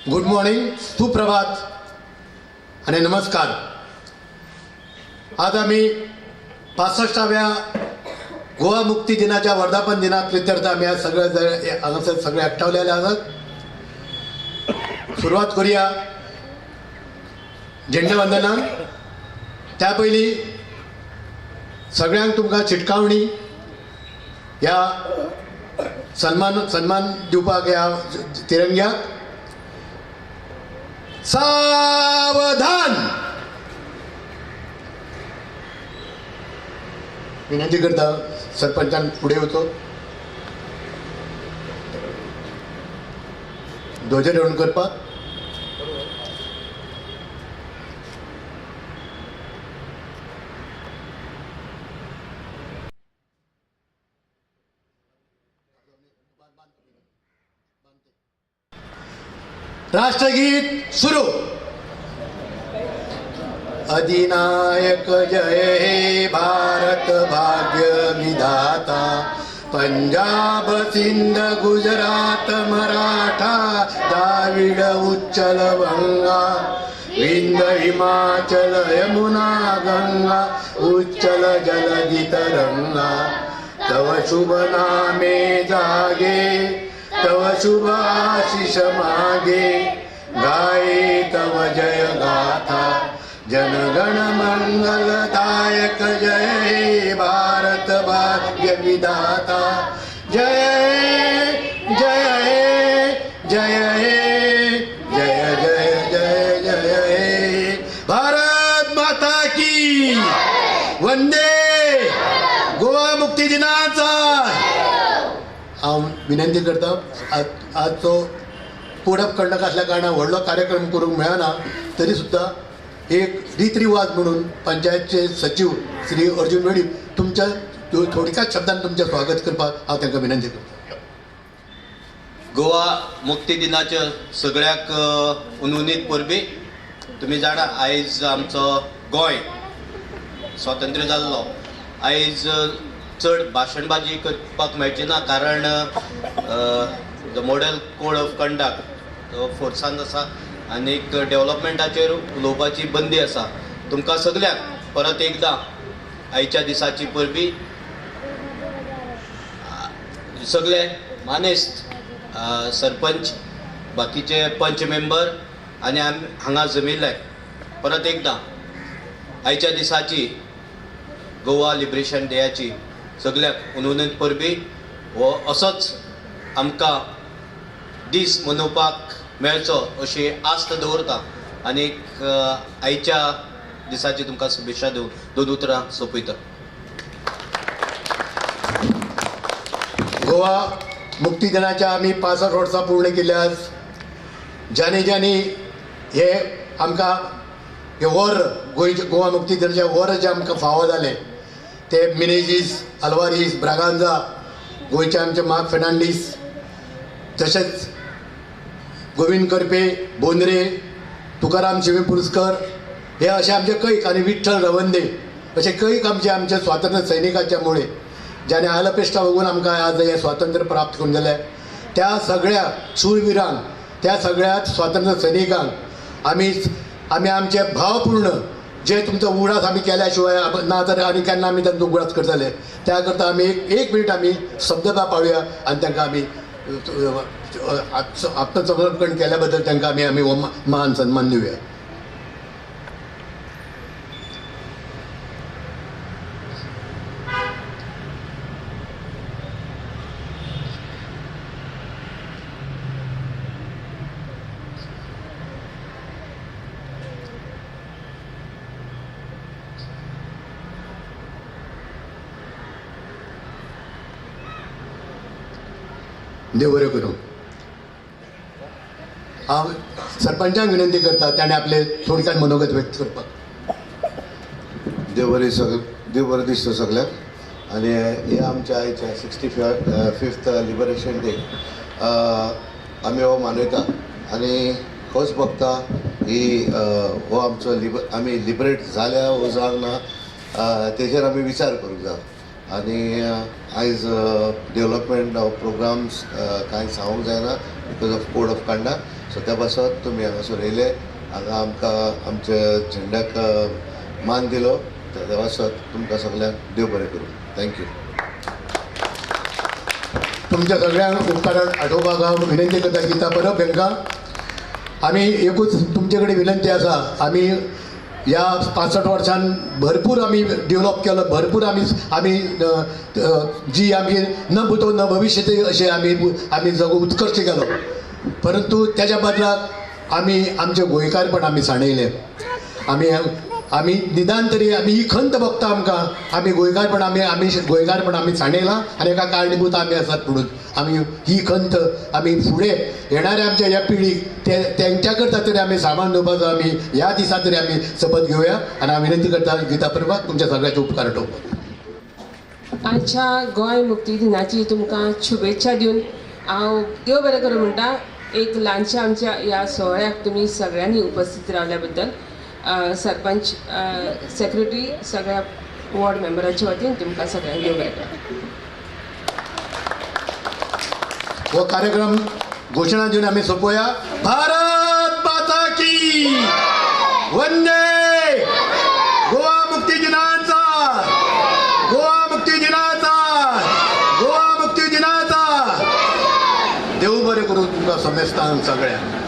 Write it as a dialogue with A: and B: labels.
A: Good morning, सुप्रभात आणि नमस्कार. आज आम्ही 65व्या गोवा मुक्ती दिनाच्या वर्धापन दिनाप्रित्यर्थ आम्ही आज सगळे एकठावलेले आहोत. सुरुवात करूया झेंडावंदनान. त्या पयलीं सगळ्यांक तुमकां चिटकावणी ह्या सन्मान दिवपाक ह्या तिरंग्याक. सावधान विनंती करता. सरपंचान पुढे होतो. ध्वजारोहण करपाक. राष्ट्रगीत सुरू. अधिनायक जय हे भारत भाग्य विधाता, पंजाब सिंध गुजरात मराठा द्राविड उच्चल गंगा, विंध्य हिमाचल यमुना गंगा उच्चल जलधि तरंगा. तव शुभ नामे जागे, तव शुभ आशीष मागे, गाये तव जय गाथा, जनगण मंगलदायक जय हे भारत भाग्य विधाता. जय जय जय जय जय जय जय हे भारत माता की वंदे. गोवा मुक्ती दिनाचा हांव विनंती करता. आज तो कोडप कंडक असल्या कारणान व्हडलो कार्यक्रम करूंक मेळना, तरी सुद्दां एक रीत रिवाज म्हणून पंचायतचे सचिव श्री अर्जुन वेळीप तुमच्या थोडक्यात शब्दांत तुमचें स्वागत करपाक हांव तांकां विनंती करता.
B: गोवा मुक्ती दिनाच्या सगळ्याक उनवनीत परबी. तुम्ही जाणा आयज आमचो गोंय स्वातंत्र्य जाल्लो. आयज चड भाशणबाजी करपाक मेळची ना, कारण the model code of conduct तो फोर्सान आसा आनीक डेव्हलपमेंटाचेर उलोवपाची बंदी आसा. तुमकां सगळ्यांक परत एकदां आयच्या दिसाची परबी. सगळे मानेस्त सरपंच, बाकीचे पंच मेंबर आनी हांगा जमिल्ले परत एकदां आयच्या दिसाची गोवा लिबरेशन डेयाची सगळ्याक उनवनीत परबी. हो असोच आमकां दीस मनोवपाक मेळचो अशी आस्त दवरता आनीक आयच्या दिसाची तुमकां शुभेच्छा दिवन दोन उतरां सोंपयता.
A: गोवा मुक्ती दिनाच्या आमी 65 वर्सां पूर्ण केल्यास ज्यांनी हे आमकां हे वर गोवा मुक्ती दिनाचे वर जे आमकां फावो जाले ते मिनेजीस, आल्वारीस, ब्रागांजा, गोंयचे आमचे मार्क फेर्नांडीस, तशेंच गोविंद करपे, बोंद्रे, तुकाराम शिवे पुरस्कर, हे असे आमचे कैक आणि विठ्ठल रवंदे असे कैक आमचे स्वातंत्र्य सैनिकाच्या मुळे ज्याने आलपेष्टा बघून आमकां आज हे स्वातंत्र्य प्राप्त करून दिले. त्या सगळ्या शूरवीरांक, त्या सगळ्या स्वातंत्र्य सैनिकांक आमी आमचे भावपूर्ण जे तुमचो उगडास आमी केल्या शिवाय ना तर आनी केन्ना आमी तांचो उगडास करतले. त्या करता आमी एक मिनीट आमी शब्दता पाळुया आनी तांकां आमी आत्मसमर्पण केल्या बद्दल तांकां आमी हो मान सन्मान दिवया. देव बरें करूं. हांव सरपंचाक विनंती करता ताणें आपले थोडक्यात मनोगत व्यक्त करपाक.
C: देव बरें दिसता सगळ्याक. आणि हे आमच्या आयच्या 65th लिबरेशन डे आमी हो मनयता आणि होच बघता ही हो आमचो आमी लिबरेट जाल्या वो जावंक ना तेजेर आमी विचार करूंक जाय. आनी आयज डेव्हलपमेंट प्रोग्राम्स कांय सांगूंक जायना because of code of conduct. So त्या पासत तुमी हांगासर येयले, हांगा आमकां आमच्या झेंड्याक मान दिलो. त्या पासत तुमकां सगळ्यांक देव बरें करूं. थँक्यू.
A: तुमच्या सगळ्यांक उपकाराक आठोवपाक हांव विनंती करता गीता परब हांकां. आमी एकूच तुमचे कडेन विनंती आसा, आमी ह्या 65 वर्सान भरपूर आमी डेव्हलप केलो, भरपूर आमी जी आमी न भूतो न भविष्यते अशें आमी जगो उत्कर्श केलो. परंतु त्याच्या बदलाक आमी आमचे गोंयकारपण आमी सांणयले. आमी निदान तरी आमी ही खंत भोगता आमकां, आमी गोंयकारपण आमी सांणयलां आनी हेका कारणीभूत आमी आसात. म्हणून आमी ही खंत आमी फुडें येणाऱ्या आमच्या ह्या पिढीक तेंच्या करता तरी आमी सांबाळून दवरपाचो आमी ह्या दिसा तरी आमी शपथ घेवया. आनी हांव विनंती करता गीता परबाक तुमच्या सगळ्याचे उपकार आठोवपाक.
D: आजच्या गोंय मुक्ती दिनाची तुमकां शुभेच्छा दिवन हांव देव बरें करूं म्हणटा. एक ल्हानशा आमच्या ह्या सोहळ्याक तुमी सगळ्यांनी उपस्थित रावल्या बद्दल सरपंच, सेक्रेटरी, सगळ्या वॉर्ड मेंबराच्या वतीन तुमकां सगळ्यांक देव बरें करूं.
A: हो कार्यक्रम घोषणा दिवन आमी सोंपोवया. भारत माता की वंदे. गोवा मुक्ती दिनाचा, गोवा मुक्ती दिनाचा, गोवा मुक्ती दिनाचा. देव बरें करूं तुमकां समेस्तांक सगळ्यांक.